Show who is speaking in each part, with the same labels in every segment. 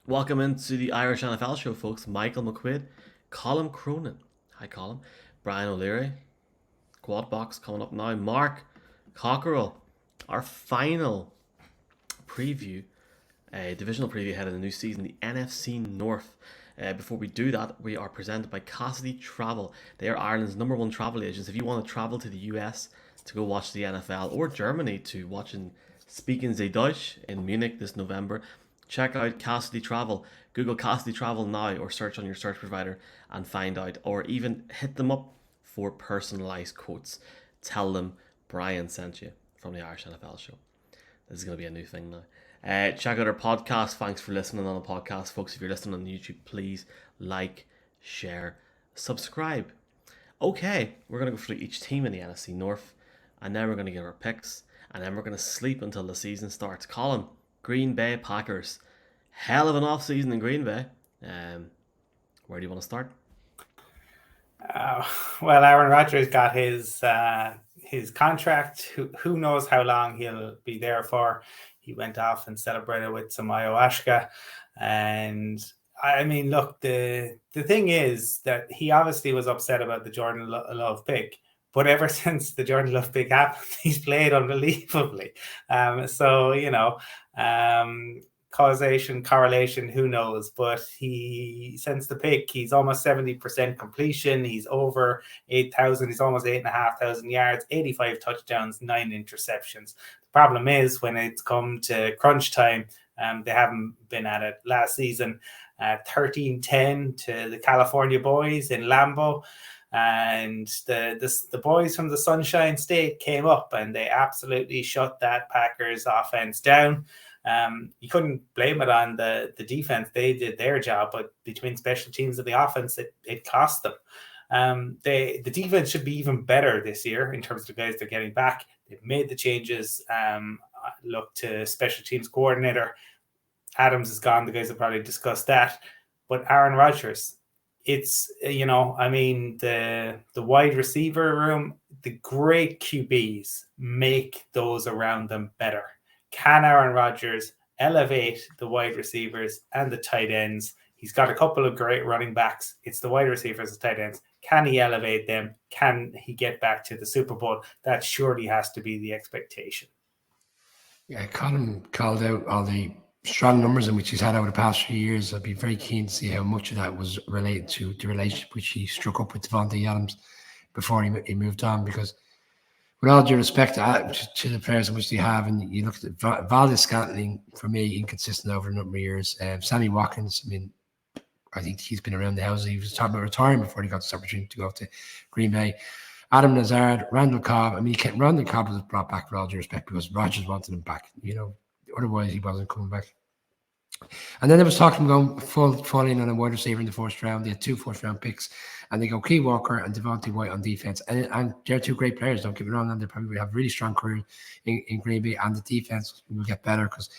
Speaker 1: Welcome into the Irish NFL show, folks. Michael McQuaid, Colin Cronin. Hi, Colin. Brian O'Leary. Quad Box coming up now. Mark Cockerell. Our final preview, divisional preview ahead of the new season, the NFC North. Before we do that, we are presented by Cassidy Travel. They are Ireland's #1 travel agents. If you want to travel to the US to go watch the NFL, or Germany to watch and Speaking Sie Deutsch in Munich this November, check out Cassidy Travel. Google Cassidy Travel now, or search on your search provider and find out, or even hit them up for personalized quotes. Tell them Brian sent you from the Irish NFL show. This is going to be a new thing now. Check out our podcast. Thanks for listening on the podcast, folks. If you're listening on YouTube, please like, share, subscribe. Okay, we're going to go through each team in the NFC North, and then we're going to give our picks, and then we're going to sleep until the season starts. Colin, Green Bay Packers. Hell of an off-season in Green Bay. Where do you want to start?
Speaker 2: Well, Aaron Rodgers got his contract. Who knows how long he'll be there for? He went off and celebrated with some ayahuasca, and I mean, look, the thing is that he obviously was upset about the Jordan Love pick, but ever since the Jordan Love pick happened, he's played unbelievably. So causation, correlation, who knows? But he, since the pick, he's almost 70% completion. He's over 8,000. He's almost 8,500 yards, 85 touchdowns, 9 interceptions. The problem is when it's come to crunch time, they haven't been at it. Last season, 13-10 to the California boys in Lambeau. And the boys from the Sunshine State came up and they absolutely shut that Packers offense down. You couldn't blame it on the defense. They did their job, but between special teams and the offense, it cost them. The defense should be even better this year in terms of the guys they're getting back. They've made the changes. Look to special teams coordinator. Adams is gone. The guys have probably discussed that. But Aaron Rodgers, it's, the wide receiver room, the great QBs make those around them better. Can Aaron Rodgers elevate the wide receivers and the tight ends? He's got a couple of great running backs. It's the wide receivers and tight ends. Can he elevate them? Can he get back to the Super Bowl? That surely has to be the expectation.
Speaker 3: Yeah, Colin called out all the strong numbers in which he's had over the past few years. I'd be very keen to see how much of that was related to the relationship which he struck up with Davante Adams before he moved on, because with all due respect to the players in which they have, and you look at Valdez-Scantling, for me, inconsistent over a number of years. Sammy Watkins, I think he's been around the house. He was talking about retiring before he got this opportunity to go to Green Bay. Adam Lazard, Randall Cobb. Randall Cobb was brought back with all due respect because Rodgers wanted him back. Otherwise he wasn't coming back. And then there was talking going full in on a wide receiver in the first round. They had 2 first-round picks, and they go Key Walker and Devontae White on defense. And they're 2 great players, don't get me wrong, and they probably have really strong careers in Green Bay, and the defense will get better because,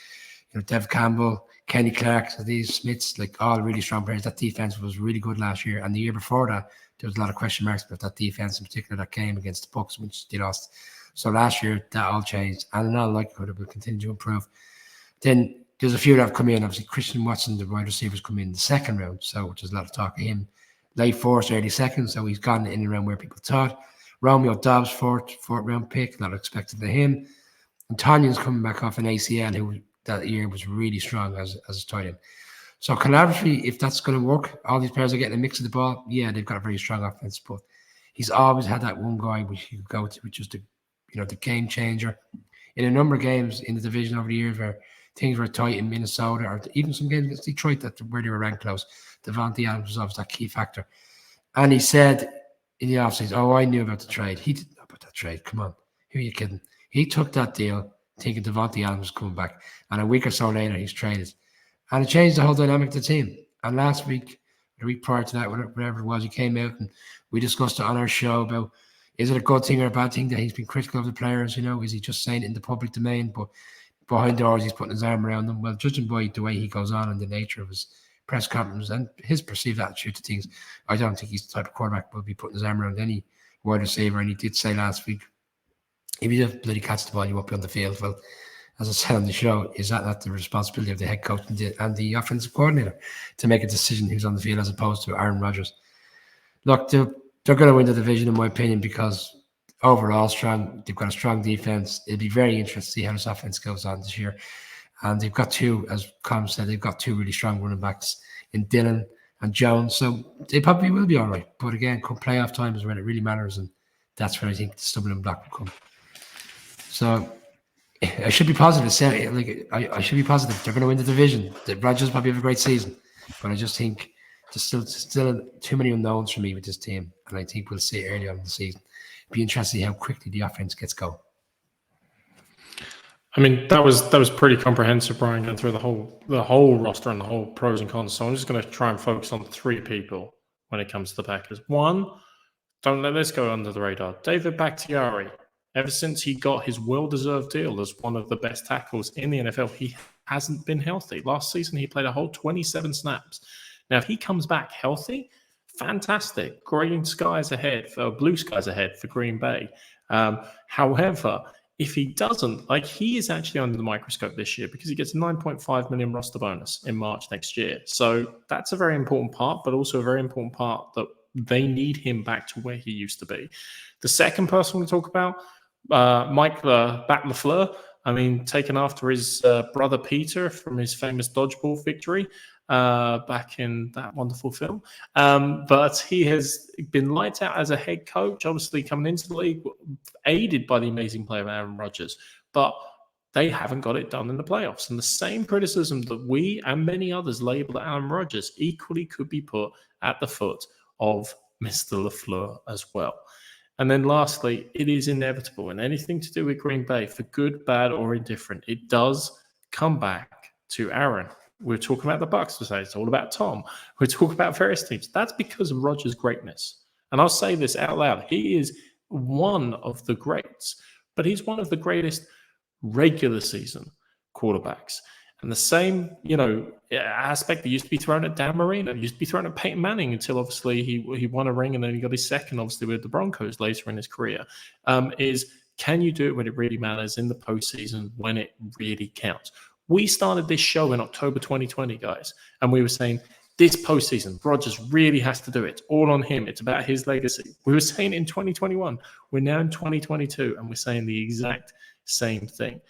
Speaker 3: Dev Campbell, Kenny Clark, these Smiths, all really strong players. That defense was really good last year, and the year before that, there was a lot of question marks about that defense, in particular that game against the Bucks, which they lost. So last year, that all changed, and in all likelihood, it will continue to improve. Then there's a few that have come in. Obviously, Christian Watson, the wide receivers, come in the second round, so there's a lot of talk of him. Late fourth, early second, so he's gone in around where people thought. Romeo Dobbs, fourth round pick, not expected of him. And Tanyan's coming back off an ACL, who that year was really strong as a tight end. So collaboratively, if that's going to work, all these players are getting a mix of the ball. Yeah, they've got a very strong offense, but he's always had that one guy which you could go to, which is the game changer. In a number of games in the division over the years where things were tight in Minnesota, or even some games against Detroit where they were ranked close, Davante Adams was obviously that key factor. And he said in the offseason, I knew about the trade. He didn't know about that trade. Come on. Who are you kidding? He took that deal thinking Davante Adams was coming back. And a week or so later, he's traded. And it changed the whole dynamic of the team. And last week, the week prior to that, whatever it was, he came out and we discussed it on our show about, is it a good thing or a bad thing that he's been critical of the players? Is he just saying it in the public domain? But behind doors, he's putting his arm around them. Well, judging by the way he goes on and the nature of his press conference and his perceived attitude to things, I don't think he's the type of quarterback who will be putting his arm around any wide receiver. And he did say last week, if you just bloody catch the ball, you won't be on the field. Well, as I said on the show, is that not the responsibility of the head coach and the offensive coordinator to make a decision who's on the field as opposed to Aaron Rodgers? Look, they're going to win the division, in my opinion, because overall they've got a strong defense. It'll be very interesting to see how this offense goes on this year. And they've got two, as Colin said, they've got two really strong running backs in Dillon and Jones. So they probably will be all right. But again, come playoff time is when it really matters. And that's when I think the stumbling block will come. So I should be positive. I should be positive. They're going to win the division. The Rodgers probably have a great season. But I just think there's still too many unknowns for me with this team. And I think we'll see it early on in the season. It'll be interesting to see how quickly the offense gets going.
Speaker 4: I mean, that was pretty comprehensive, Brian, going through the whole roster and the whole pros and cons. So I'm just going to try and focus on three people when it comes to the Packers. One, don't let this go under the radar. David Baktiyari. Ever since he got his well-deserved deal as one of the best tackles in the NFL, he hasn't been healthy. Last season, he played a whole 27 snaps. Now, if he comes back healthy, fantastic. Green skies ahead, blue skies ahead for Green Bay. However, if he doesn't, he is actually under the microscope this year because he gets a $9.5 million roster bonus in March next year. So that's a very important part, but also a very important part that they need him back to where he used to be. The second person we talk about, Mike Bat LaFleur, taken after his brother Peter from his famous dodgeball victory back in that wonderful film. But he has been lights out as a head coach, obviously coming into the league, aided by the amazing play of Aaron Rodgers. But they haven't got it done in the playoffs. And the same criticism that we and many others label Aaron Rodgers equally could be put at the foot of Mr. LaFleur as well. And then lastly, it is inevitable. And anything to do with Green Bay, for good, bad, or indifferent, it does come back to Aaron. We're talking about the Bucs today. It's all about Tom. We're talking about various teams. That's because of Rodgers' greatness. And I'll say this out loud. He is one of the greats, but he's one of the greatest regular season quarterbacks. And the same, aspect that used to be thrown at Dan Marino, used to be thrown at Peyton Manning until obviously he won a ring and then he got his second, obviously, with the Broncos later in his career, is can you do it when it really matters in the postseason, when it really counts? We started this show in October 2020, guys, and we were saying this postseason, Rodgers really has to do it. All on him. It's about his legacy. We were saying in 2021. We're now in 2022, and we're saying the exact same thing.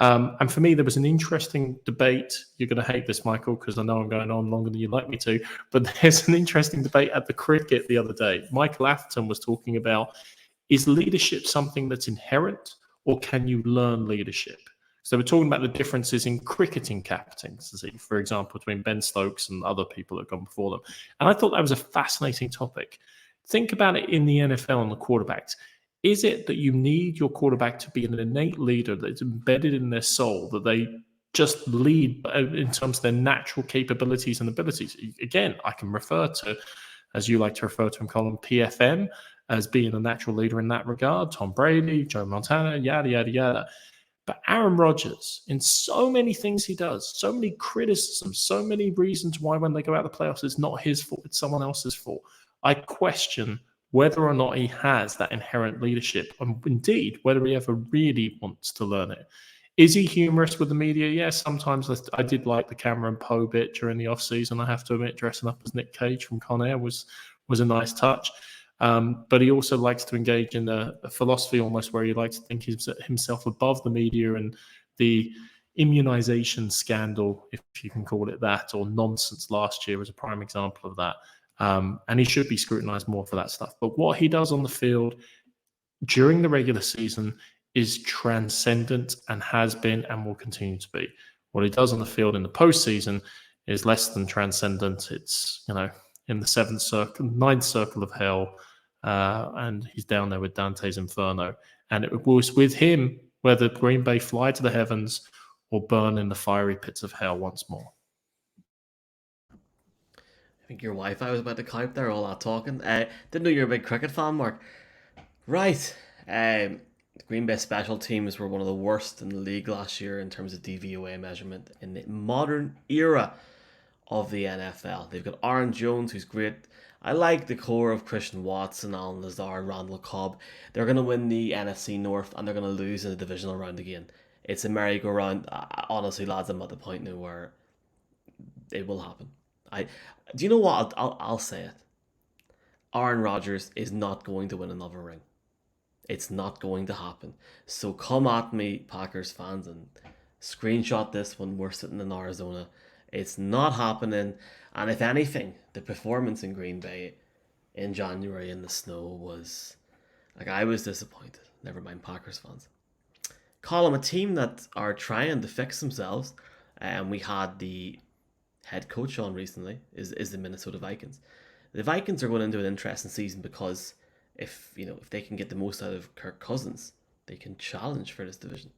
Speaker 4: And for me, there was an interesting debate. You're going to hate this, Michael, because I know I'm going on longer than you'd like me to. But there's an interesting debate at the cricket the other day. Michael Atherton was talking about, is leadership something that's inherent, or can you learn leadership? So we're talking about the differences in cricketing captaincy, for example, between Ben Stokes and other people that have gone before them. And I thought that was a fascinating topic. Think about it in the NFL and the quarterbacks. Is it that you need your quarterback to be an innate leader that's embedded in their soul, that they just lead in terms of their natural capabilities and abilities? Again, I can refer to, as you like to refer to him, Colin, PFM, as being a natural leader in that regard. Tom Brady, Joe Montana, yada, yada, yada. But Aaron Rodgers, in so many things he does, so many criticisms, so many reasons why when they go out the playoffs, it's not his fault, it's someone else's fault. I question whether or not he has that inherent leadership, and indeed, whether he ever really wants to learn it. Is he humorous with the media? Yes, sometimes I did like the Cameron Poe bit during the offseason. I have to admit, dressing up as Nick Cage from Con Air was a nice touch. But he also likes to engage in a philosophy almost where he likes to think himself above the media, and the immunization scandal, if you can call it that, or nonsense last year was a prime example of that. And he should be scrutinized more for that stuff. But what he does on the field during the regular season is transcendent and has been and will continue to be. What he does on the field in the postseason is less than transcendent. It's, in the ninth circle of hell, and he's down there with Dante's Inferno. And it was with him whether Green Bay fly to the heavens or burn in the fiery pits of hell once more.
Speaker 1: I think your Wi-Fi was about to cut out there, all that talking. Didn't know you're a big cricket fan, Mark. Right. The Green Bay special teams were one of the worst in the league last year in terms of DVOA measurement in the modern era of the NFL. They've got Aaron Jones, who's great. I like the core of Christian Watson, Alan Lazard, Randall Cobb. They're going to win the NFC North, and they're going to lose in the divisional round again. it's a merry-go-round. Honestly, lads, I'm at the point now where it will happen. Do you know what? I'll say it. Aaron Rodgers is not going to win another ring. It's not going to happen. So come at me, Packers fans, and screenshot this when we're sitting in Arizona. It's not happening. And if anything, the performance in Green Bay in January in the snow was like, I was disappointed. Never mind Packers fans. Colin, a team that are trying to fix themselves, and we had the head coach on recently, is the Minnesota Vikings. The Vikings are going into an interesting season because if they can get the most out of Kirk Cousins, they can challenge for this division.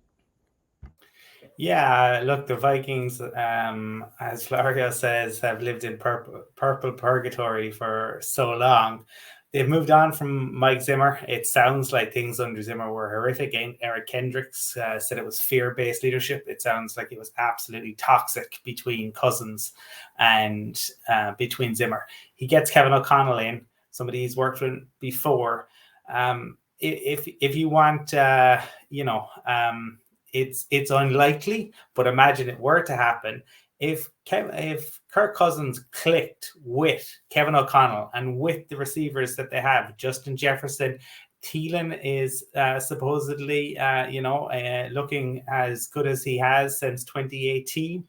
Speaker 2: Yeah, look, the Vikings, as Florio says, have lived in purple purgatory for so long. They've moved on from Mike Zimmer. It sounds like things under Zimmer were horrific. Eric Kendricks said it was fear-based leadership. It sounds like it was absolutely toxic between Cousins and between Zimmer. He gets Kevin O'Connell in, somebody he's worked with before. If you want, it's unlikely, but imagine it were to happen. If Kirk Cousins clicked with Kevin O'Connell and with the receivers that they have, Justin Jefferson, Thielen is supposedly looking as good as he has since 2018.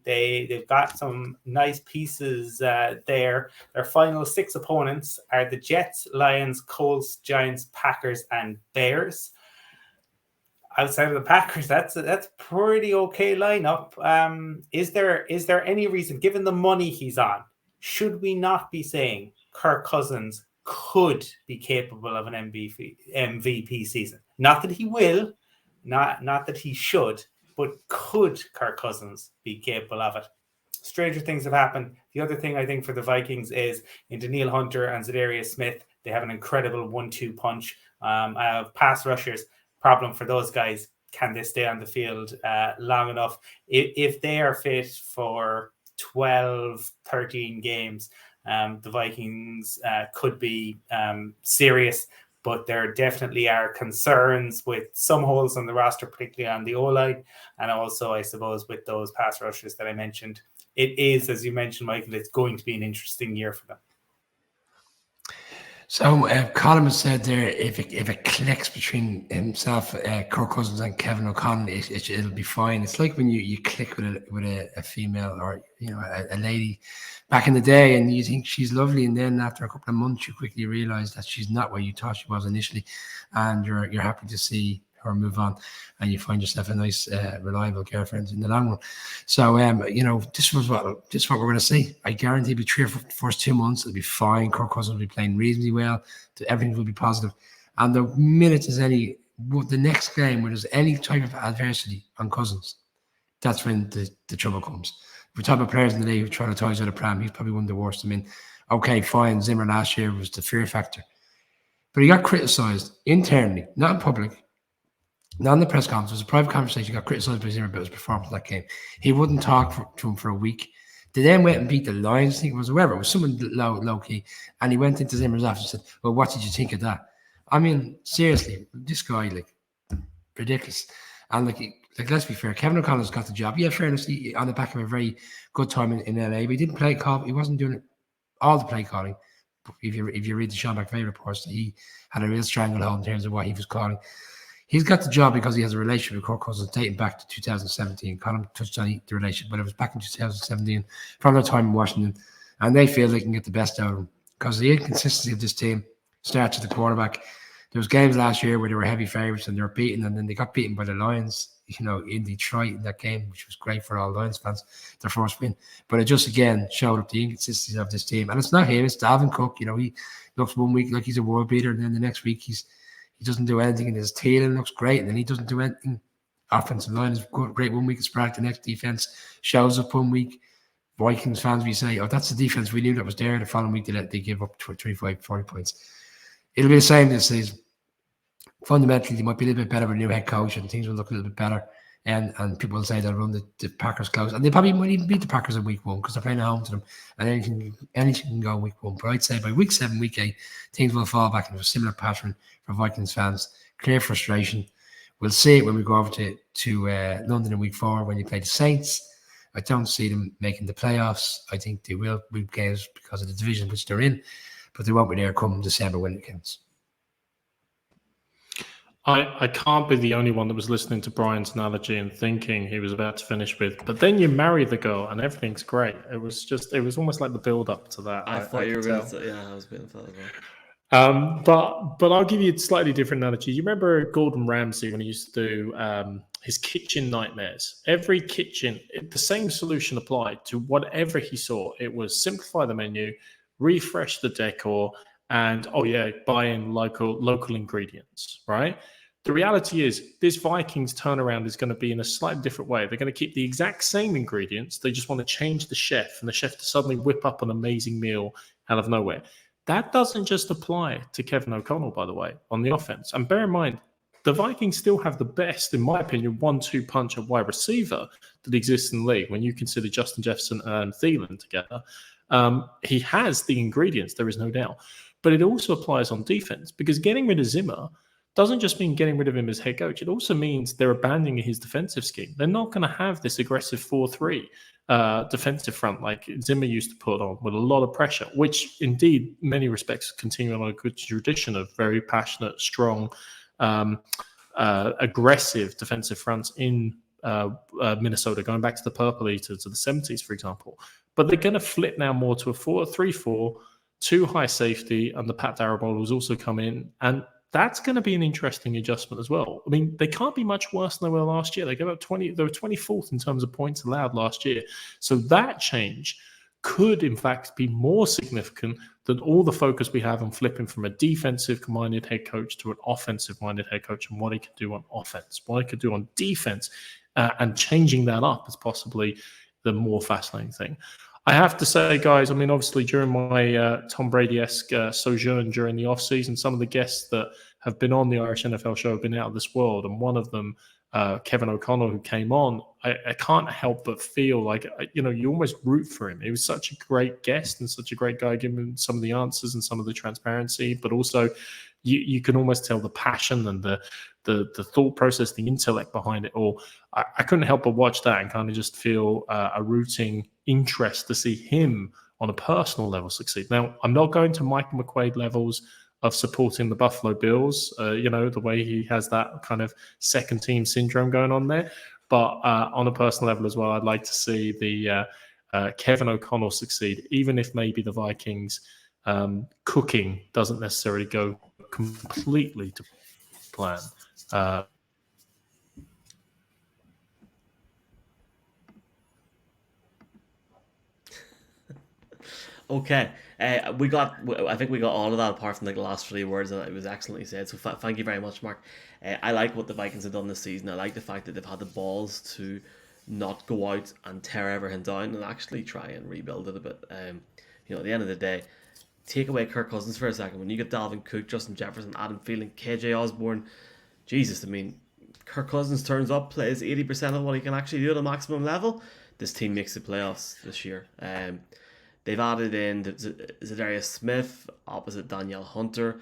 Speaker 2: They've got some nice pieces there. Their final 6 opponents are the Jets, Lions, Colts, Giants, Packers, and Bears. Outside of the Packers, that's pretty okay lineup. Is there any reason, given the money he's on, should we not be saying Kirk Cousins could be capable of an MVP season? Not that he will, not that he should, but could Kirk Cousins be capable of it? Stranger things have happened. The other thing I think for the Vikings is in Daniil Hunter and Zadarius Smith, they have an incredible 1-2 punch. Pass rushers. Problem for those guys, can they stay on the field long enough? If they are fit for 12, 13 games, the Vikings could be serious, but there definitely are concerns with some holes on the roster, particularly on the O-line, and also, I suppose, with those pass rushers that I mentioned. It is, as you mentioned, Michael, it's going to be an interesting year for them.
Speaker 3: So Colin has said there, if it clicks between himself, Kirk Cousins, and Kevin O'Connell, it'll be fine. It's like when you click with a female or a lady back in the day, and you think she's lovely, and then after a couple of months, you quickly realize that she's not what you thought she was initially, and you're happy to see her move on, and you find yourself a nice, reliable girlfriend in the long run. So, this is what we're going to see. I guarantee it'll be 3 or 4 first 2 months. It'll be fine. Kirk Cousins will be playing reasonably well. Everything will be positive. And the minute there's the next game where there's any type of adversity on Cousins, that's when the trouble comes. If we're talking about players in the league who try to tie us out of pram, he's probably one of the worst. I mean, okay, fine. Zimmer last year was the fear factor, but he got criticised internally, not in public. Not in the press conference. It was a private conversation. He got criticised by Zimmer about his performance in that game. He wouldn't talk to him for a week. They then went and beat the Lions. I think it was whoever. It was someone low key. And he went into Zimmer's office and said, well, what did you think of that? I mean, seriously, this guy, ridiculous. And let's be fair, Kevin O'Connell's got the job. Yeah, fairness, on the back of a very good time in LA, but he didn't play call. He wasn't doing all the play calling. If you read the Sean McVay reports, he had a real stranglehold in terms of what he was calling. He's got the job because he has a relationship with Kirk Cousins dating back to 2017. Colin touched on the relationship, but it was back in 2017 from their time in Washington, and they feel they can get the best out of him because the inconsistency of this team starts at the quarterback. There was games last year where they were heavy favourites and they were beaten, and then they got beaten by the Lions, in Detroit in that game, which was great for all Lions fans, their first win. But it just again showed up the inconsistencies of this team, and it's not him; it's Dalvin Cook. He looks one week like he's a world beater, and then the next week he doesn't do anything, and his Thielen looks great, and then he doesn't do anything. Offensive line is great one week, it's Sprague. The next defense shows up one week. Vikings fans, we say, oh, that's the defense we knew that was there. The following week, they give up 25, 40 points. It'll be the same this season. Fundamentally, they might be a little bit better with a new head coach, and things will look a little bit better. And people will say they'll run the Packers close. And they probably might even beat the Packers in week 1 because they're playing at home to them. And anything can go in week 1. But I'd say by week 7, week 8, things will fall back into a similar pattern for Vikings fans. Clear frustration. We'll see it when we go over to London in week 4 when you play the Saints. I don't see them making the playoffs. I think they will win games because of the division which they're in, but they won't be there come December when it counts.
Speaker 4: I can't be the only one that was listening to Brian's analogy and thinking he was about to finish with, but then you marry the girl and everything's great. It was almost like the build up to that.
Speaker 1: I thought you were going to say, I was waiting for that as well.
Speaker 4: But I'll give you a slightly different analogy. You remember Gordon Ramsay when he used to do his kitchen nightmares? Every kitchen, the same solution applied to whatever he saw. It was simplify the menu, refresh the decor, and buy in local ingredients, right? The reality is this Vikings turnaround is going to be in a slightly different way. They're going to keep the exact same ingredients. They just want to change the chef, and the chef to suddenly whip up an amazing meal out of nowhere. That doesn't just apply to Kevin O'Connell, by the way, on the offense. And bear in mind, the Vikings still have the best, in my opinion, 1-2 punch at wide receiver that exists in the league when you consider Justin Jefferson and Thielen together. He has the ingredients, there is no doubt. But it also applies on defense, because getting rid of Zimmer doesn't just mean getting rid of him as head coach. It also means they're abandoning his defensive scheme. They're not going to have this aggressive 4-3 defensive front like Zimmer used to put on with a lot of pressure, which indeed, in many respects, continue on a good tradition of very passionate, strong, aggressive defensive fronts in Minnesota, going back to the Purple Eaters of the 70s, for example. But they're going to flip now more to a 4-3-4, 2 high safety, and the Pat Darrell has also come in, and that's going to be an interesting adjustment as well. I mean, they can't be much worse than they were last year. They were 24th in terms of points allowed last year. So that change could, in fact, be more significant than all the focus we have on flipping from a defensive-minded head coach to an offensive-minded head coach and what he could do on offense, what he could do on defense, and changing that up is possibly the more fascinating thing. I have to say, guys, I mean, obviously, during my Tom Brady-esque sojourn during the offseason, some of the guests that have been on the Irish NFL show have been out of this world. And one of them, Kevin O'Connell, who came on, I can't help but feel like, you almost root for him. He was such a great guest and such a great guy, giving some of the answers and some of the transparency, but also you can almost tell the passion and the thought process, the intellect behind it all. I couldn't help but watch that and kind of just feel a rooting interest to see him on a personal level succeed. Now, I'm not going to Michael McQuaid levels of supporting the Buffalo Bills, the way he has that kind of second team syndrome going on there. But on a personal level as well, I'd like to see the Kevin O'Connell succeed, even if maybe the Vikings cooking doesn't necessarily go completely to plan.
Speaker 1: Okay, I think we got all of that apart from the last 3 words, and it was excellently said. So thank you very much, Mark. I like what the Vikings have done this season. I like the fact that they've had the balls to not go out and tear everything down and actually try and rebuild it a bit. At the end of the day, take away Kirk Cousins for a second. When you get Dalvin Cook, Justin Jefferson, Adam Thielen, KJ Osborne, Jesus, I mean, Kirk Cousins turns up, plays 80% of what he can actually do at a maximum level. This team makes the playoffs this year. They've added in Zadarius Smith opposite Danielle Hunter.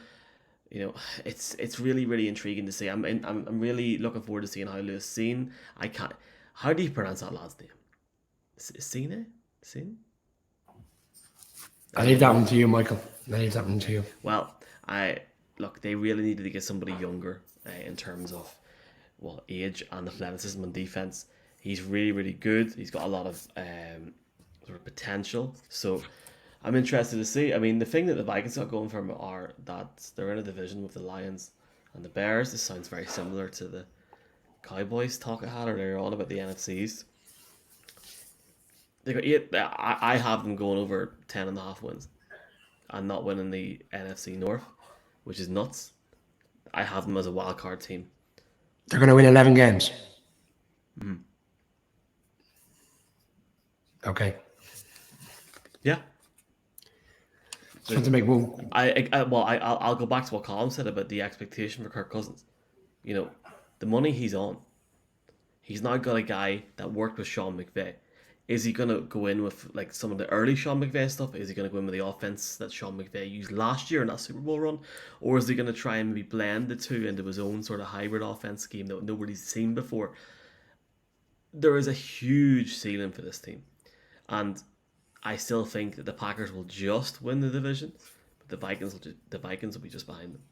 Speaker 1: It's really, really intriguing to see. I'm really looking forward to seeing how Lewis Cine. How do you pronounce that lad's name? Cine?
Speaker 3: I leave that one to you, Michael.
Speaker 1: Well, they really needed to get somebody younger in terms of age and athleticism and defense. He's really, really good. He's got a lot of sort of potential. So I'm interested to see. I mean, the thing that the Vikings got going for them are that they're in a division with the Lions and the Bears. This sounds very similar to the Cowboys talk I had earlier on about the NFC East. They got 8. I have them going over 10.5 wins and not winning the NFC North, which is nuts. I have them as a wild card team.
Speaker 3: They're going to win 11 games.
Speaker 1: Mm.
Speaker 3: Okay.
Speaker 1: Yeah.
Speaker 3: Just to make one.
Speaker 1: I'll go back to what Colin said about the expectation for Kirk Cousins. The money he's on. He's now got a guy that worked with Sean McVay. Is he going to go in with like some of the early Sean McVay stuff? Is he going to go in with the offense that Sean McVay used last year in that Super Bowl run? Or is he going to try and maybe blend the two into his own sort of hybrid offense scheme that nobody's seen before? There is a huge ceiling for this team. And I still think that the Packers will just win the division, but the Vikings will be just behind them.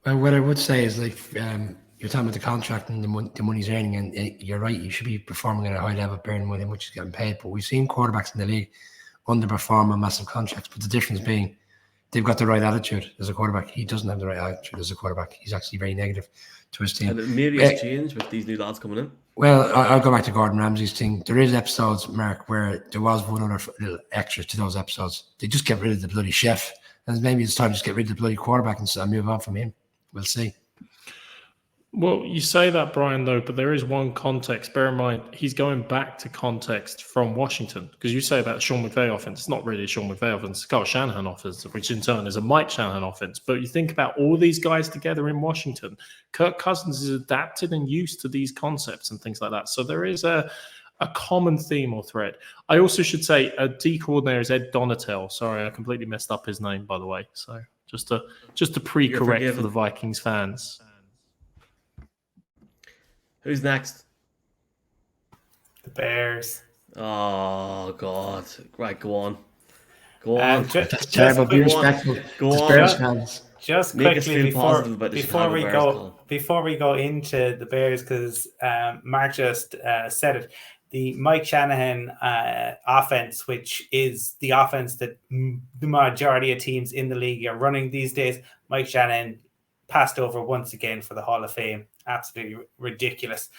Speaker 3: Well, what I would say is, like, you're talking about the contract and the money he's earning, and you're right, you should be performing at a high level, bearing with him, which is getting paid. But we've seen quarterbacks in the league underperform on massive contracts, but the difference being they've got the right attitude as a quarterback. He doesn't have the right attitude as a quarterback. He's actually very negative to his team.
Speaker 1: And maybe it's changed with these new lads coming in.
Speaker 3: Well, I'll go back to Gordon Ramsay's thing. There is episodes, Mark, where there was one other little extra to those episodes. They just get rid of the bloody chef, and maybe it's time to just get rid of the bloody quarterback and move on from him. We'll see.
Speaker 4: Well, you say that, Brian, though, but there is one context. Bear in mind, he's going back to context from Washington, because you say about Sean McVay offense. It's not really a Sean McVay offense. It's Kyle Shanahan offense, which in turn is a Mike Shanahan offense. But you think about all these guys together in Washington. Kirk Cousins is adapted and used to these concepts and things like that. So there is a common theme or thread. I also should say a D coordinator is Ed Donatel. Sorry, I completely messed up his name, by the way. So just to pre-correct for the Vikings fans.
Speaker 1: Who's next?
Speaker 2: The Bears.
Speaker 1: Oh, God. Right, go on. Go on.
Speaker 3: That's terrible. Be respectful.
Speaker 1: Go on.
Speaker 3: Bears fans.
Speaker 2: Just
Speaker 1: Make
Speaker 2: quickly before we go
Speaker 1: Bears,
Speaker 2: into the Bears, because Mark just said it. The Mike Shanahan offense, which is the offense that the majority of teams in the league are running these days, Mike Shanahan passed over once again for the Hall of Fame. Absolutely ridiculous.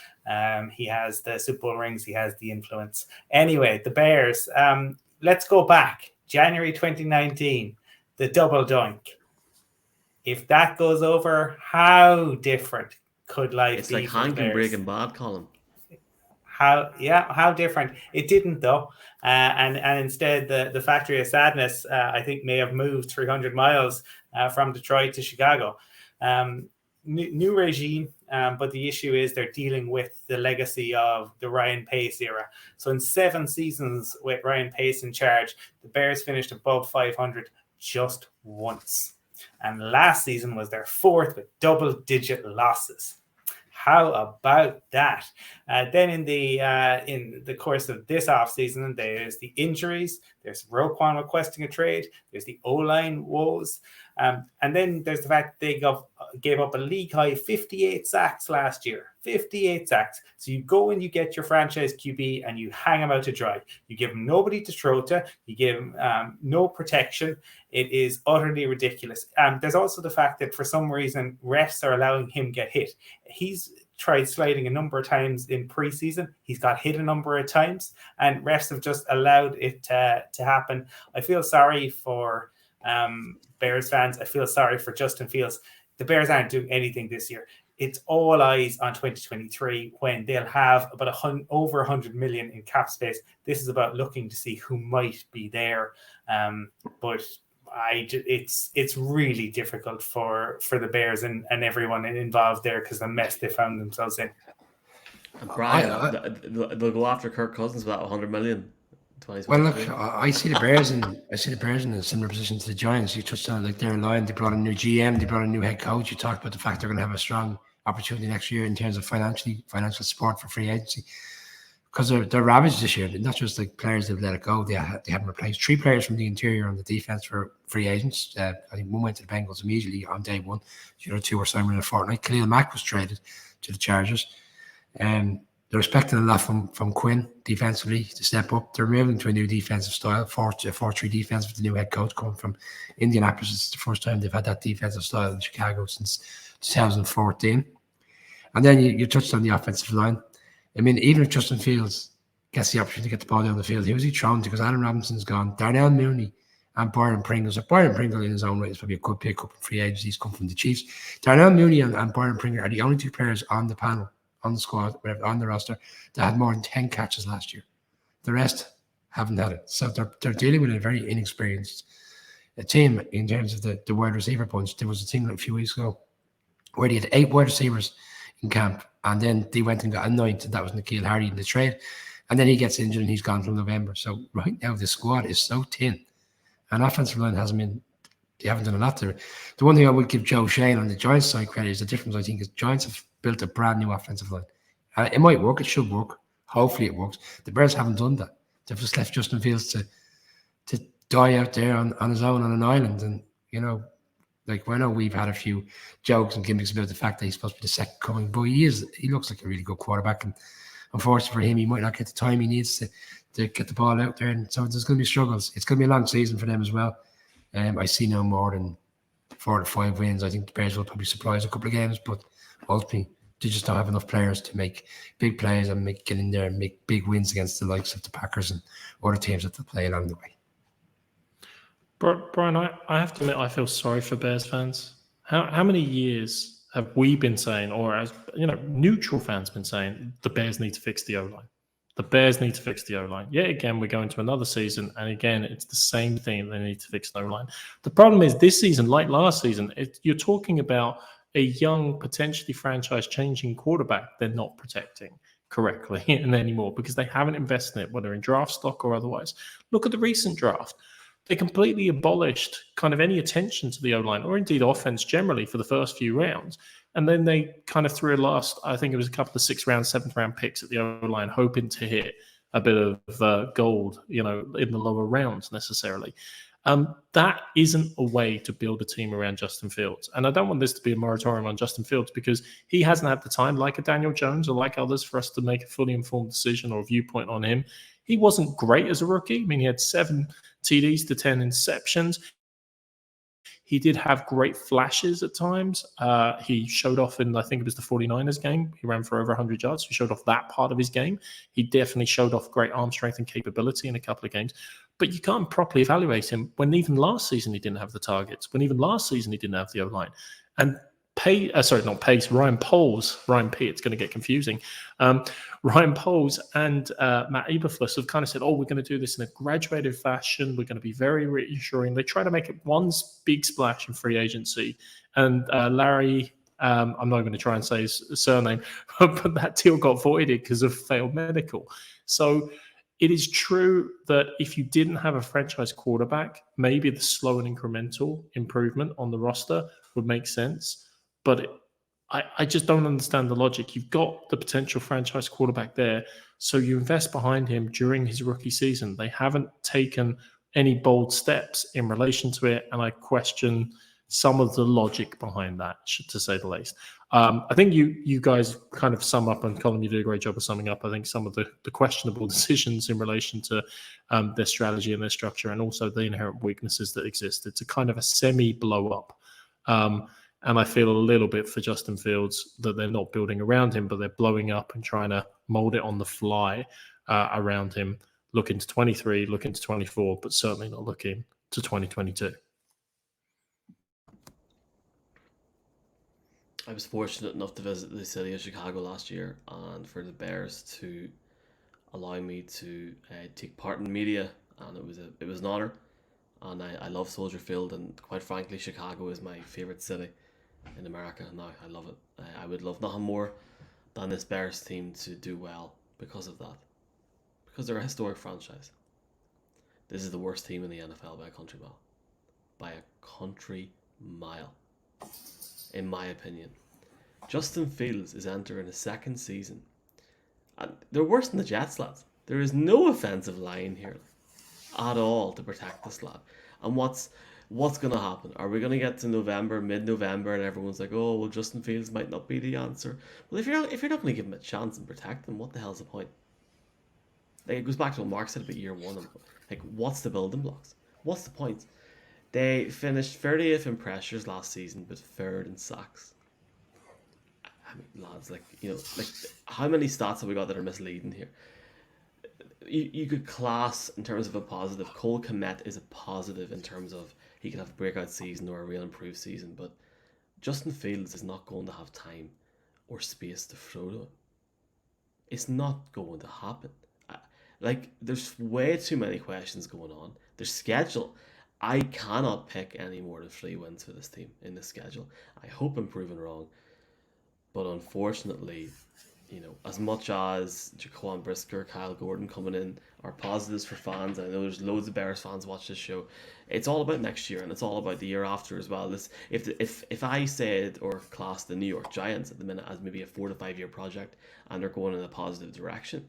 Speaker 2: He has the Super Bowl rings. He has the influence. Anyway, the Bears. Let's go back. January 2019, the double doink. If that goes over, how different could life
Speaker 1: it's
Speaker 2: be?
Speaker 1: It's like Hank and Breaking Bad, Colin.
Speaker 2: How different. It didn't, though. And instead, the Factory of Sadness, I think, may have moved 300 miles from Detroit to Chicago. New regime, but the issue is they're dealing with the legacy of the Ryan Pace era. So in 7 seasons with Ryan Pace in charge, the Bears finished above 500 just once. And last season was their 4th with double-digit losses. How about that? Then in the course of this offseason, there's the injuries, there's Roquan requesting a trade, there's the O-line woes, and then there's the fact they gave up a league-high 58 sacks last year. 58 sacks. So you go and you get your franchise QB and you hang him out to dry. You give him nobody to throw to. You give him no protection. It is utterly ridiculous. There's also the fact that for some reason, refs are allowing him get hit. He's tried sliding a number of times in preseason. He's got hit a number of times, and refs have just allowed it to happen. I feel sorry for Bears fans. I feel sorry for Justin Fields. The Bears aren't doing anything this year. It's all eyes on 2023 when they'll have about over 100 million in cap space. This is about looking to see who might be there. But it's really difficult for the Bears and everyone involved there because the mess they found themselves in.
Speaker 1: And Brian, they'll go after Kirk Cousins about 100 million.
Speaker 3: Well, look, I see the Bears in a similar position to the Giants. You touched on, like, they're aligned. They brought a new GM. They brought a new head coach. You talked about the fact they're going to have a strong opportunity next year in terms of financial support for free agency, because they're ravaged this year. Not just like players they've let it go. They haven't replaced 3 players from the interior on the defense for free agents. I think one went to the Bengals immediately on day one. The other 2 were signed in a fortnight. Khalil Mack was traded to the Chargers. They're expecting a lot from Quinn defensively to step up. They're moving to a new defensive style, 4-3 defense with the new head coach coming from Indianapolis. It's the first time they've had that defensive style in Chicago since 2014. And then you touched on the offensive line. I mean, even if Justin Fields gets the opportunity to get the ball down the field, who's he thrown to? Because Allen Robinson's gone. Darnell Mooney and Byron Pringle. So Byron Pringle in his own right is probably a good pick-up in free agency. He's come from the Chiefs. Darnell Mooney and Byron Pringle are the only 2 players on the panel, on the squad, on the roster, that had more than 10 catches last year. The rest haven't had it. So they're dealing with a very inexperienced team in terms of the wide receiver bunch. There was a thing like a few weeks ago where they had 8 wide receivers in camp, and then they went and got a 9th, and that was N'Keal Harry in the trade. And then he gets injured and he's gone till November. So right now the squad is so thin, and offensive line hasn't been. They haven't done a lot there. The one thing I would give Joe Shane on the Giants side credit is the difference. I think is Giants have built a brand new offensive line. It might work. It should work. Hopefully it works. The Bears haven't done that. They've just left Justin Fields to die out there on his own on an island. And, you know, like I know we've had a few jokes and gimmicks about the fact that he's supposed to be the second coming, but he looks like a really good quarterback. And unfortunately for him, he might not get the time he needs to get the ball out there. And so there's going to be struggles. It's going to be a long season for them as well. I see no more than 4 to 5 wins. I think the Bears will probably surprise a couple of games, but ultimately they just don't have enough players to make big plays and get in there and make big wins against the likes of the Packers and other teams that they'll play along the way.
Speaker 4: Brian, I have to admit, I feel sorry for Bears fans. How many years have we been saying, or as neutral fans been saying, the Bears need to fix the O-line? The Bears need to fix the O-line. Yet again, we're going to another season, and again, it's the same thing. They need to fix the O-line. The problem is this season, like last season, you're talking about a young, potentially franchise-changing quarterback they're not protecting correctly anymore because they haven't invested in it, whether in draft stock or otherwise. Look at the recent draft. They completely abolished kind of any attention to the O-line or indeed offense generally for the first few rounds. And then they kind of threw I think it was a couple of 6th round, 7th round picks at the O-line, hoping to hit a bit of gold, in the lower rounds necessarily. That isn't a way to build a team around Justin Fields. And I don't want this to be a moratorium on Justin Fields because he hasn't had the time, like a Daniel Jones or like others, for us to make a fully informed decision or viewpoint on him. He wasn't great as a rookie. I mean, he had 7 TDs to 10 interceptions. He did have great flashes at times. He showed off in, I think it was the 49ers game. He ran for over 100 yards. He showed off that part of his game. He definitely showed off great arm strength and capability in a couple of games. But you can't properly evaluate him when even last season he didn't have the targets, when even last season he didn't have the O-line. And Ryan Poles, Ryan P, it's going to get confusing. Ryan Poles and Matt Eberflus have kind of said, we're going to do this in a graduated fashion. We're going to be very reassuring. They try to make it one big splash in free agency. And Larry, I'm not going to try and say his surname, but that deal got voided because of failed medical. So it is true that if you didn't have a franchise quarterback, maybe the slow and incremental improvement on the roster would make sense. But I just don't understand the logic. You've got the potential franchise quarterback there, so you invest behind him during his rookie season. They haven't taken any bold steps in relation to it, and I question some of the logic behind that, to say the least. I think you guys kind of sum up, and Colin, you did a great job of summing up, I think, some of the questionable decisions in relation to their strategy and their structure, and also the inherent weaknesses that exist. It's a kind of a semi-blow-up. And I feel a little bit for Justin Fields that they're not building around him, but they're blowing up and trying to mold it on the fly around him, looking to 23, looking to 24, but certainly not looking to 2022.
Speaker 1: I was fortunate enough to visit the city of Chicago last year, and for the Bears to allow me to take part in media, and it was an honor. And I love Soldier Field, and quite frankly, Chicago is my favorite city in America now. I love it. I would love nothing more than this Bears team to do well because of that. Because they're a historic franchise. This is the worst team in the NFL by a country mile. By a country mile. In my opinion. Justin Fields is entering his 2nd season. And they're worse than the Jets, lads. There is no offensive line here at all to protect this lad. And what's going to happen? Are we going to get to November, mid-November, and everyone's like, Justin Fields might not be the answer? Well, if you're not going to give him a chance and protect him, what the hell's the point? Like, it goes back to what Mark said about year 1. Like, what's the building blocks? What's the point? They finished 30th in pressures last season, but 3rd in sacks. I mean, lads, how many stats have we got that are misleading here? You could class in terms of a positive. Cole Kmet is a positive in terms of he could have a breakout season or a real improved season, but Justin Fields is not going to have time or space to throw to him. It's not going to happen. There's way too many questions going on. Their schedule. I cannot pick any more than 3 wins for this team in this schedule. I hope I'm proven wrong, but unfortunately, as much as Jaquan Brisker, Kyle Gordon coming in are positives for fans, I know there's loads of Bears fans watch this show. It's all about next year, and it's all about the year after as well. If I said or classed the New York Giants at the minute as maybe a 4 to 5 year project, and they're going in a positive direction,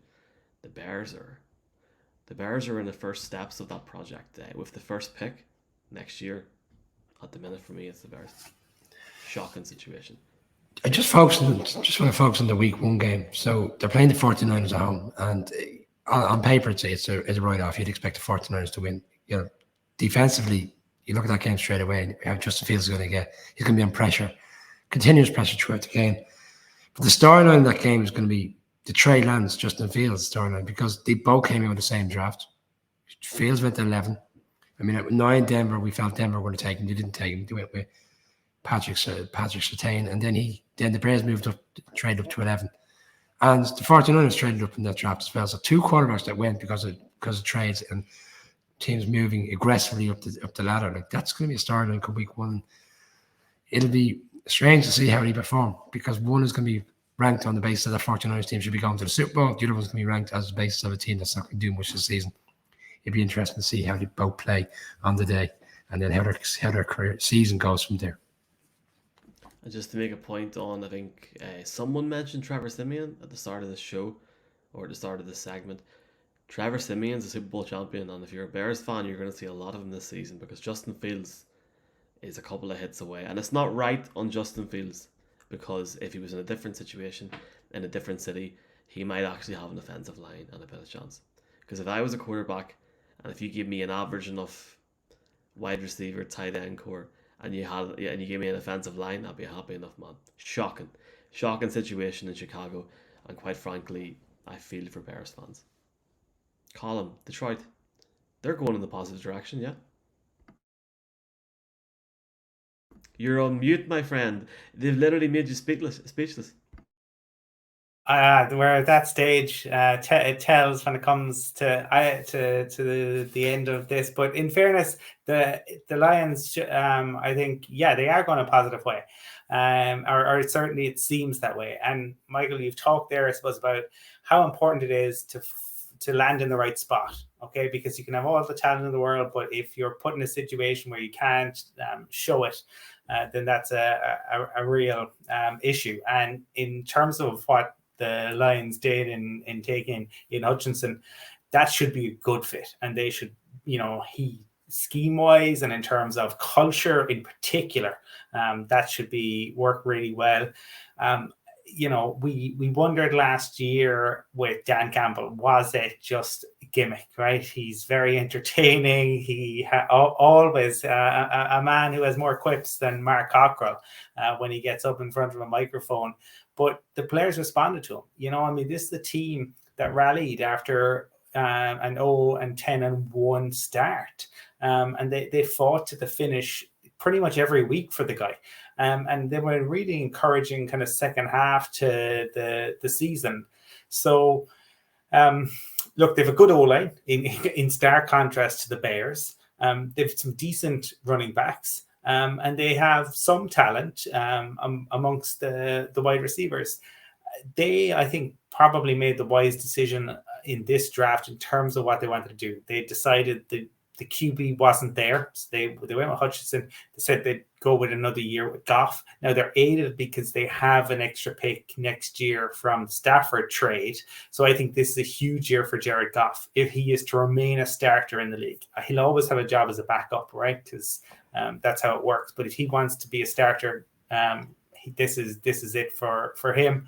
Speaker 1: the Bears are in the first steps of that project with the first pick next year. At the minute, for me, it's the Bears. Shocking situation.
Speaker 3: I just want to focus on the week 1 game. So they're playing the 49ers at home, and on paper it's a write-off. You'd expect the 49ers to win. Defensively, you look at that game straight away, and how Justin Fields is going to get. He's going to be on pressure, continuous pressure throughout the game. But the storyline of that game is going to be the Trey Lance, Justin Fields storyline, because they both came in with the same draft. Fields went to 11. I mean, at 9 Denver, we felt Denver were going to take him. They didn't take him. They went with Patrick Surtain, and then the Bears moved up, traded up to 11, and the 49ers traded up in that draft as well. So 2 quarterbacks that went because of trades and teams moving aggressively up the ladder. Like, that's going to be a storyline come week 1. It'll be strange to see how they perform, because one is going to be ranked on the basis that the 49ers team should be going to the Super Bowl. The other one's going to be ranked as the basis of a team that's not going to do much this season. It'd be interesting to see how they both play on the day, and then how their career season goes from there.
Speaker 1: And just to make a point on, I think someone mentioned Trevor Siemian at the start of this show, or at the start of this segment. Trevor Siemian's a Super Bowl champion, and if you're a Bears fan, you're going to see a lot of him this season, because Justin Fields is a couple of hits away. And it's not right on Justin Fields, because if he was in a different situation, in a different city, he might actually have an offensive line and a better chance. Because if I was a quarterback, and if you give me an average enough wide receiver, tight end core, and you gave me an offensive line, I'd be a happy enough man. Shocking situation in Chicago, and quite frankly, I feel for Bears fans. Colin, Detroit, they're going in the positive direction, yeah. You're on mute, my friend. They've literally made you speechless.
Speaker 2: We're at that stage. It tells when it comes to the end of this. But in fairness, the Lions, I think, they are going a positive way, or certainly it seems that way. And Michael, you've talked there, I suppose, about how important it is to land in the right spot. Okay, because you can have all the talent in the world, but if you're put in a situation where you can't show it, then that's a real issue. And in terms of what the Lions did in taking in Hutchinson, that should be a good fit, and they should, he scheme wise and in terms of culture in particular, that should work really well. We wondered last year with Dan Campbell, was it just gimmick, right? He's very entertaining. He always a man who has more quips than Mark Cockrell when he gets up in front of a microphone. But the players responded to him. This is the team that rallied after an 0-10-1 start, and they fought to the finish pretty much every week for the guy. And they were really encouraging kind of second half to the season. So, look, they have a good O-line in stark contrast to the Bears. They've some decent running backs, and they have some talent amongst the wide receivers. They, I think, probably made the wise decision in this draft in terms of what they wanted to do. They decided the QB wasn't there, so they went with Hutchinson. They said they'd go with another year with Goff. Now they're aided because they have an extra pick next year from the Stafford trade. So I think this is a huge year for Jared Goff if he is to remain a starter in the league. He'll always have a job as a backup, right? Because that's how it works. But if he wants to be a starter, this is it for him.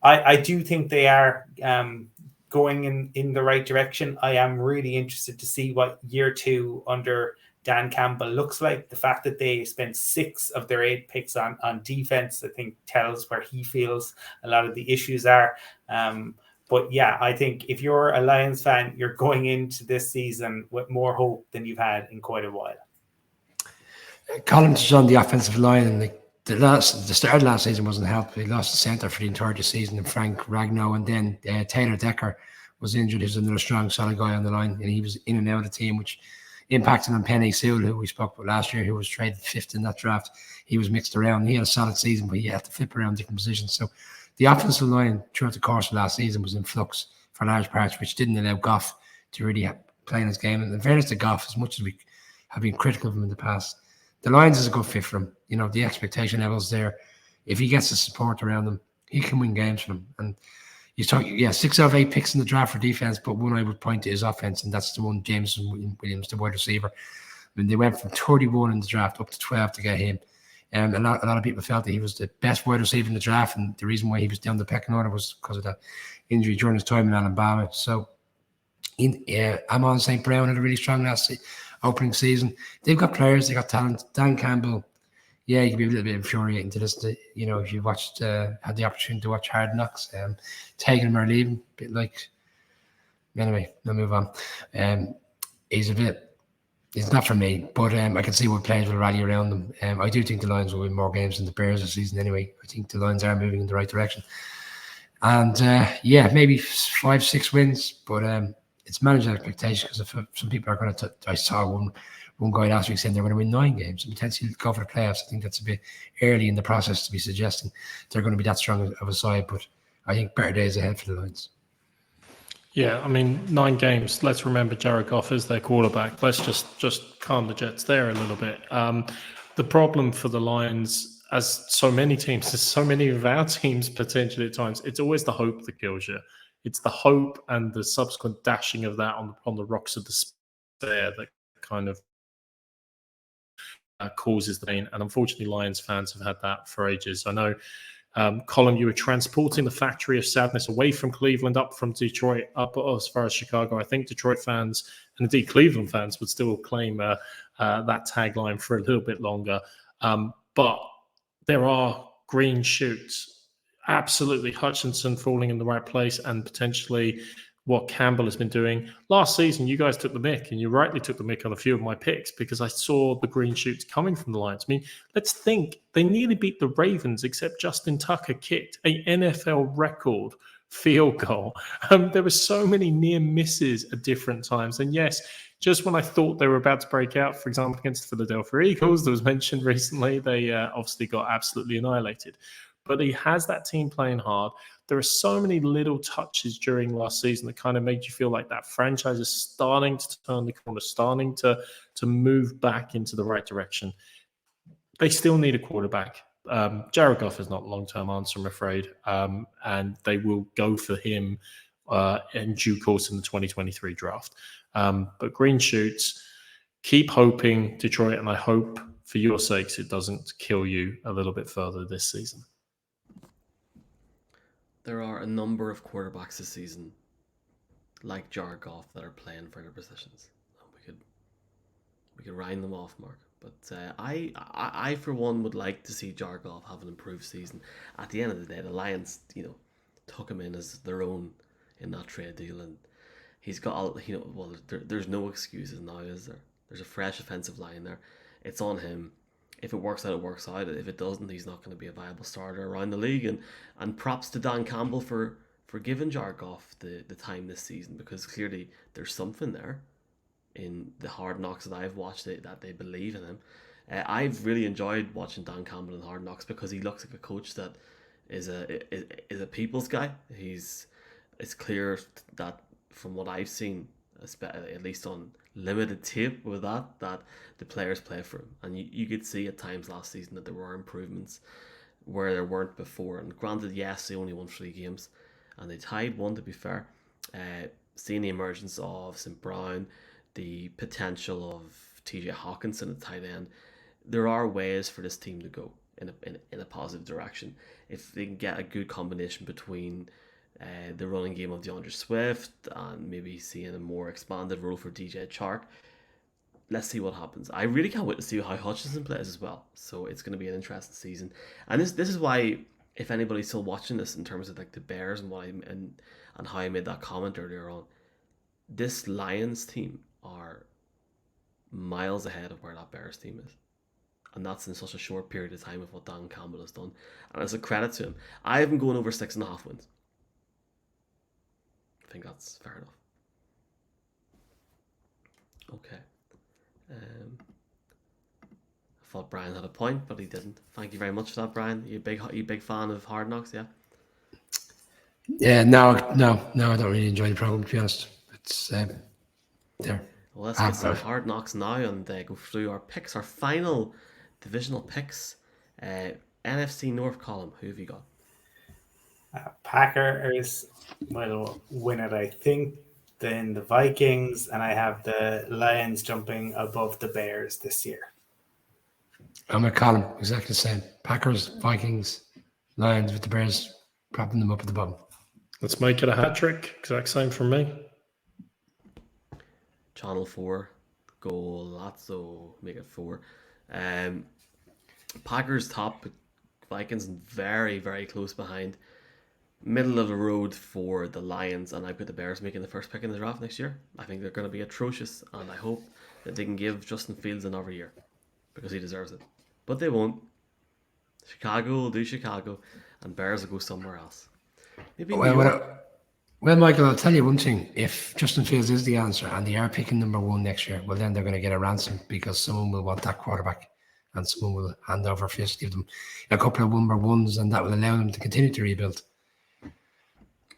Speaker 2: I do think they are going in the right direction. I am really interested to see what year 2 under Dan Campbell looks like. The fact that they spent 6 of their 8 picks on defense, I think, tells where he feels a lot of the issues are. But yeah, I think if you're a Lions fan, you're going into this season with more hope than you've had in quite a while.
Speaker 3: Collins is on the offensive line, and the start of last season wasn't helpful. He lost the centre for the entire season, and Frank Ragnow, and then Taylor Decker was injured. He's another strong, solid guy on the line, and he was in and out of the team, which impacting on Penny Sewell, who we spoke about last year, who was traded 5th in that draft. He was mixed around. He had a solid season, but he had to flip around different positions. So the offensive line throughout the course of last season was in flux for large parts, which didn't allow Goff to really play in his game. And in fairness to Goff, as much as we have been critical of him in the past, the Lions is a good fit for him. You know, the expectation levels there. If he gets the support around him, he can win games for them. And you talk, 6 out of 8 picks in the draft for defense, but one I would point to his offense, and that's the one, Jameson Williams, the wide receiver. I mean, they went from 31 in the draft up to 12 to get him. And a lot of people felt that he was the best wide receiver in the draft, and the reason why he was down the pecking order was because of that injury during his time in Alabama. So, Amon St. Brown had a really strong opening season. They've got players, they got talent. Dan Campbell, yeah, you can be a little bit infuriating to listen to, you know, if you watched, had the opportunity to watch Hard Knocks, taking him or leaving, a bit like, anyway, we'll move on. He's not for me, but I can see what players will rally around them. I do think the Lions will win more games than the Bears this season anyway. I think the Lions are moving in the right direction. And maybe 5-6 wins, but it's managing expectations, because some people are going to, I saw one guy last week saying they're going to win 9 games and potentially go for the playoffs. I think that's a bit early in the process to be suggesting they're going to be that strong of a side, but I think better days ahead for the Lions.
Speaker 4: Yeah, I mean, 9 games. Let's remember Jared Goff is their quarterback. Let's just calm the Jets there a little bit. The problem for the Lions, as so many teams, as so many of our teams potentially at times, it's always the hope that kills you. It's the hope and the subsequent dashing of that on the rocks of despair that kind of causes the pain. And unfortunately, Lions fans have had that for ages. I know, Colin, you were transporting the factory of sadness away from Cleveland, up from Detroit, up as far as Chicago. I think Detroit fans, and indeed Cleveland fans, would still claim that tagline for a little bit longer. But there are green shoots. Absolutely, Hutchinson falling in the right place, and potentially what Campbell has been doing. Last season, you guys took the mick, and you rightly took the mick on a few of my picks, because I saw the green shoots coming from the Lions. I mean, let's think. They nearly beat the Ravens, except Justin Tucker kicked an NFL record field goal. There were so many near misses at different times. And yes, just when I thought they were about to break out, for example, against the Philadelphia Eagles, that was mentioned recently, they obviously got absolutely annihilated. But he has that team playing hard. There are so many little touches during last season that kind of made you feel like that franchise is starting to turn the corner, starting to move back into the right direction. They still need a quarterback. Jared Goff is not a long-term answer, I'm afraid. And they will go for him in due course in the 2023 draft. But green shoots, keep hoping, Detroit, and I hope for your sakes it doesn't kill you a little bit further this season.
Speaker 1: There are a number of quarterbacks this season, like Jared Goff, that are playing for their positions. We could round them off, Mark. But I for one would like to see Jared Goff have an improved season. At the end of the day, the Lions, took him in as their own in that trade deal, and he's got, there's no excuses now, is there? There's a fresh offensive line there. It's on him. If it works out, it works out. If it doesn't, he's not going to be a viable starter around the league. And props to Dan Campbell for giving Jared Goff the time this season, because clearly there's something there in the Hard Knocks that I've watched that they believe in him. I've really enjoyed watching Dan Campbell in Hard Knocks, because he looks like a coach that is a people's guy. It's clear that from what I've seen, at least on limited tape with that the players play for him, and you could see at times last season that there were improvements where there weren't before. And granted, yes, they only won 3 games and they tied 1, to be fair. Seeing the emergence of St. Brown, the potential of TJ Hawkinson at tight end, there are ways for this team to go in a positive direction if they can get a good combination between the running game of DeAndre Swift and maybe seeing a more expanded role for DJ Chark. Let's see what happens. I really can't wait to see how Hutchinson plays as well. So it's going to be an interesting season. And this is why, if anybody's still watching this in terms of like the Bears and how I made that comment earlier on, this Lions team are miles ahead of where that Bears team is. And that's in such a short period of time of what Dan Campbell has done. And it's a credit to him. I have him going over 6.5 wins. I think that's fair enough. Okay. I thought Brian had a point, but he didn't. Thank you very much for that, Brian. You big fan of Hard Knocks, yeah?
Speaker 3: Yeah, no, I don't really enjoy the program, to be honest. It's there.
Speaker 1: Well, let's get some Hard Knocks now and go through our picks, our final divisional picks. NFC North column, who have you got?
Speaker 2: Packers will win it, I think. Then the Vikings, and I have the Lions jumping above the Bears this year.
Speaker 3: I'm a column, exactly the same. Packers, Vikings, Lions with the Bears, propping them up at the bottom.
Speaker 4: Let's make it a hat trick. Exact same from me.
Speaker 1: Channel 4, Golazzo, make it 4. Packers top, Vikings very, very close behind. Middle of the road for the Lions, and I put the Bears making the first pick in the draft next year. I think they're going to be atrocious, and I hope that they can give Justin Fields another year because he deserves it. But they won't. Chicago will do Chicago, and Bears will go somewhere else. Maybe
Speaker 3: Well, Michael, I'll tell you one thing. If Justin Fields is the answer and they are picking number 1 next year, well, then they're going to get a ransom because someone will want that quarterback and someone will hand over fist, give them a couple of number 1s, and that will allow them to continue to rebuild.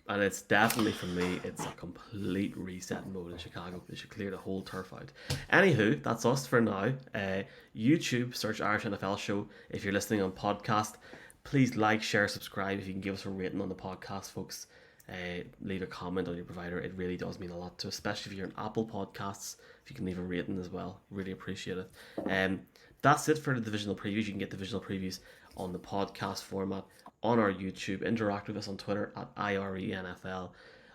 Speaker 1: And it's definitely, for me, it's a complete reset mode in Chicago. They should clear the whole turf out. Anywho, that's us for now. YouTube, search Irish NFL Show. If you're listening on podcast, please like, share, subscribe. If you can give us a rating on the podcast, folks. Leave a comment on your provider. It really does mean a lot to, especially if you're on Apple Podcasts. If you can leave a rating as well, really appreciate it. That's it for the divisional previews. You can get divisional previews on the podcast format on our YouTube. Interact with us on Twitter at IRENFL,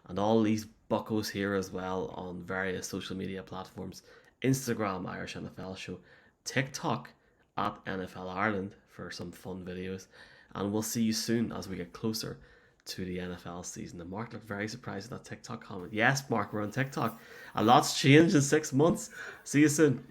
Speaker 1: and all these buckos here as well on various social media platforms. Instagram, Irish NFL Show, TikTok at NFL Ireland for some fun videos, and we'll see you soon as we get closer to the NFL season. And Mark looked very surprised at that TikTok comment. Yes, Mark, we're on TikTok. A lot's changed in 6 months. See you soon.